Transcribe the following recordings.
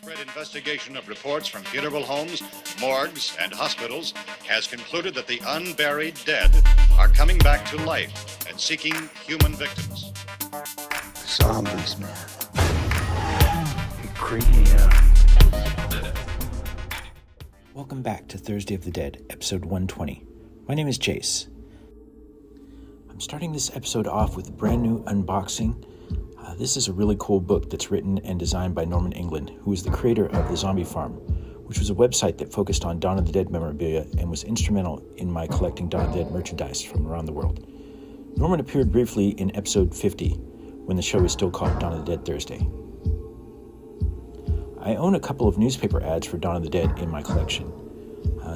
widespread investigation of reports from funeral homes, morgues, and hospitals has concluded that the unburied dead are coming back to life and seeking human victims. Zombies, man. They creep me out. Welcome back to Thursday of the Dead, episode 120. My name is Chase. I'm starting this episode off with a brand new unboxing. This is a really cool book that's written and designed by Norman England, who is the creator of The Zombie Farm, which was a website that focused on Dawn of the Dead memorabilia and was instrumental in my collecting Dawn of the Dead merchandise from around the world. Norman appeared briefly in episode 50, when the show was still called Dawn of the Dead Thursday. I own a couple of newspaper ads for Dawn of the Dead in my collection,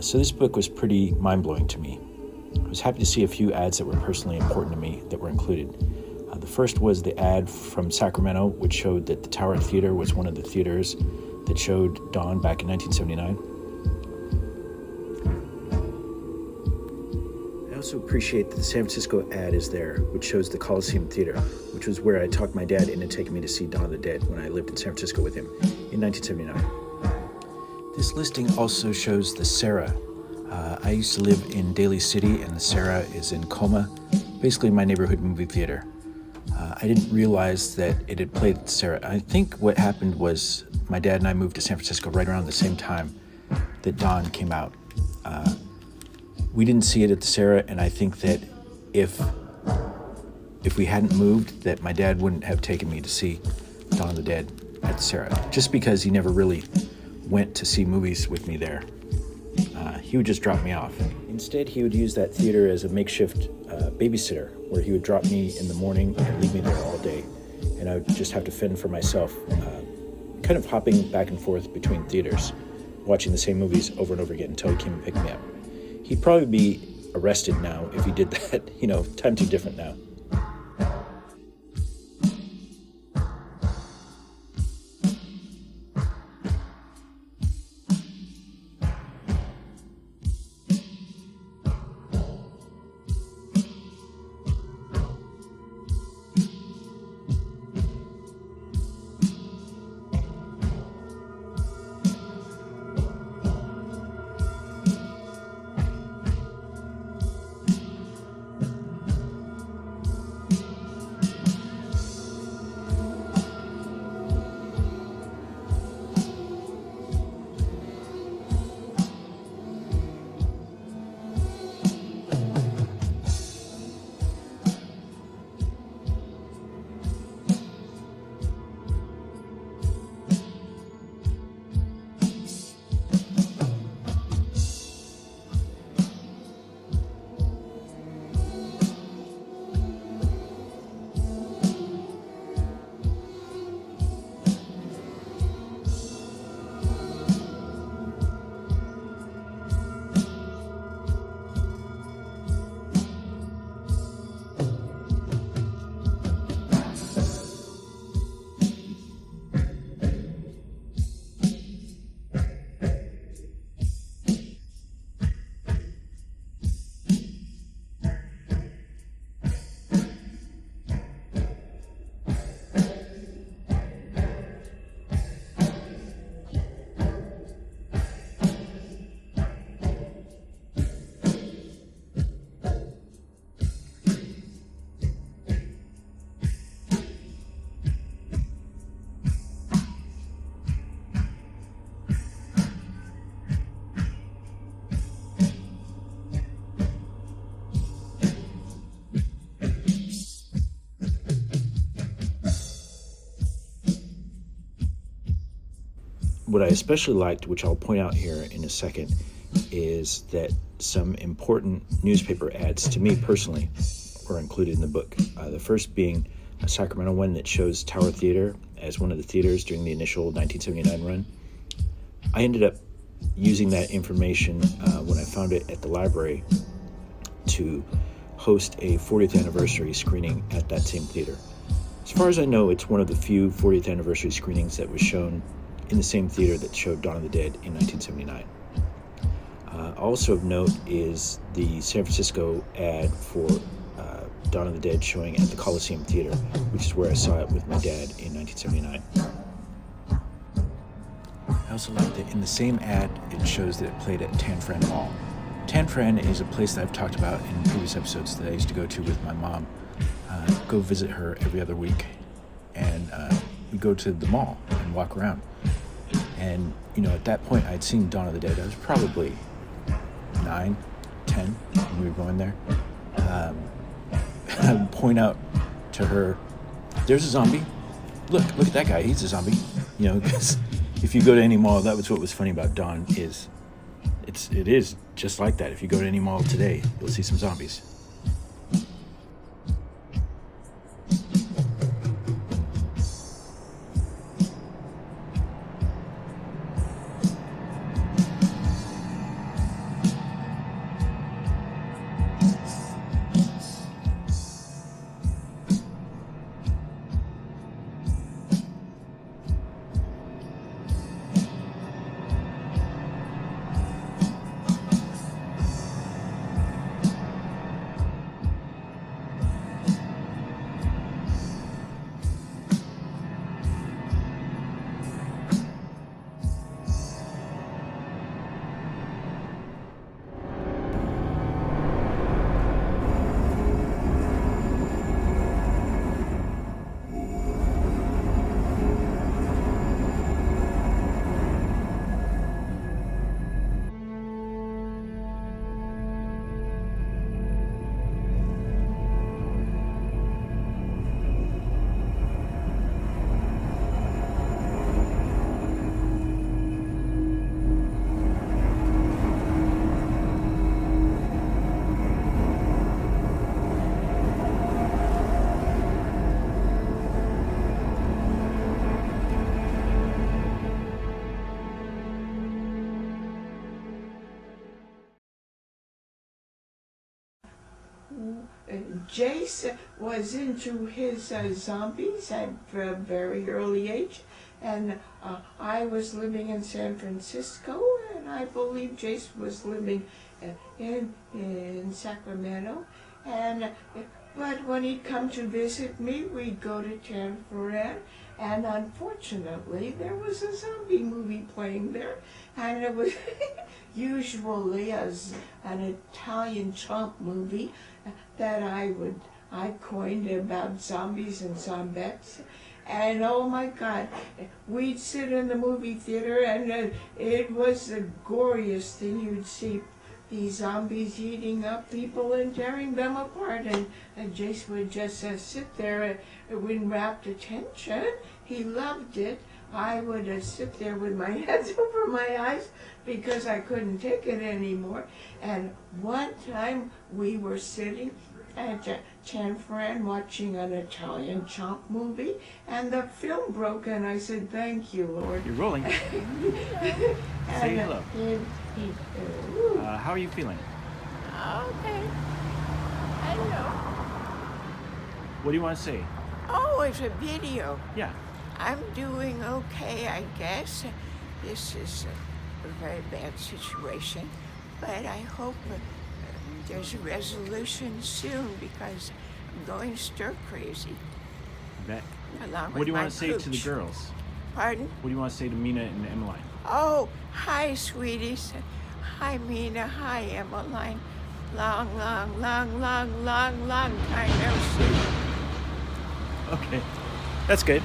so this book was pretty mind-blowing to me. I was happy to see a few ads that were personally important to me that were included. The first was the ad from Sacramento, which showed that the Tower Theater was one of the theaters that showed Dawn back in 1979. I also appreciate that the San Francisco ad is there, which shows the Coliseum Theater, which was where I talked my dad into taking me to see Dawn of the Dead when I lived in San Francisco with him in 1979. This listing also shows the Sarah. I used to live in Daly City, and the Sarah is in Coma, basically my neighborhood movie theater. I didn't realize that it had played at the Sarah. I think what happened was my dad and I moved to San Francisco right around the same time that Dawn came out. We didn't see it at the Sarah, and I think that if we hadn't moved, that my dad wouldn't have taken me to see Dawn of the Dead at the Sarah, just because he never really went to see movies with me there. He would just drop me off. Instead, he would use that theater as a makeshift babysitter, where he would drop me in the morning and leave me there all day. And I would just have to fend for myself, kind of hopping back and forth between theaters, watching the same movies over and over again until he came and picked me up. He'd probably be arrested now if he did that. Times are different now. What I especially liked, which I'll point out here in a second, is that some important newspaper ads, to me personally, were included in the book. The first being a Sacramento one that shows Tower Theater as one of the theaters during the initial 1979 run. I ended up using that information when I found it at the library to host a 40th anniversary screening at that same theater. As far as I know, it's one of the few 40th anniversary screenings that was shown in the same theater that showed Dawn of the Dead in 1979. Also of note is the San Francisco ad for Dawn of the Dead showing at the Coliseum Theater, which is where I saw it with my dad in 1979. also like that in the same ad, it shows that it played at Tan Fran Mall. Tan Fran is a place that I've talked about in previous episodes that I used to go to with my mom. Go visit her every other week. And we go to the mall and walk around. And, at that point, I'd seen Dawn of the Dead. I was probably 9, 10 when we were going there. I would point out to her, there's a zombie. Look at that guy. He's a zombie. Because if you go to any mall, that was what was funny about Dawn is it is just like that. If you go to any mall today, you'll see some zombies. Jace was into his zombies at a very early age, and I was living in San Francisco, and I believe Jace was living in Sacramento. But when he'd come to visit me, we'd go to Tan Fran, and unfortunately, there was a zombie movie playing there, and it was usually an Italian chomp movie that I coined about zombies and zombettes. And oh my God, we'd sit in the movie theater, and it was the goriest thing. You'd see these zombies eating up people and tearing them apart, and Jace would just sit there in rapt attention. He loved it. I would sit there with my hands over my eyes because I couldn't take it anymore. And one time we were sitting at Tan Fran watching an Italian chomp movie, and the film broke, and I said, "Thank you, Lord." You're rolling. Say hello. How are you feeling? Okay. I don't know. What do you want to say? Oh, it's a video. Yeah. I'm doing okay, I guess. This is a very bad situation, but I hope there's a resolution soon because I'm going stir crazy. Bet. Along What with do you my want to say to the pooch. girls? Pardon? What do you want to say to Mina and Emmeline? Oh, hi, sweeties. Hi, Mina. Hi, Emmeline. Long time no see. Okay. That's good.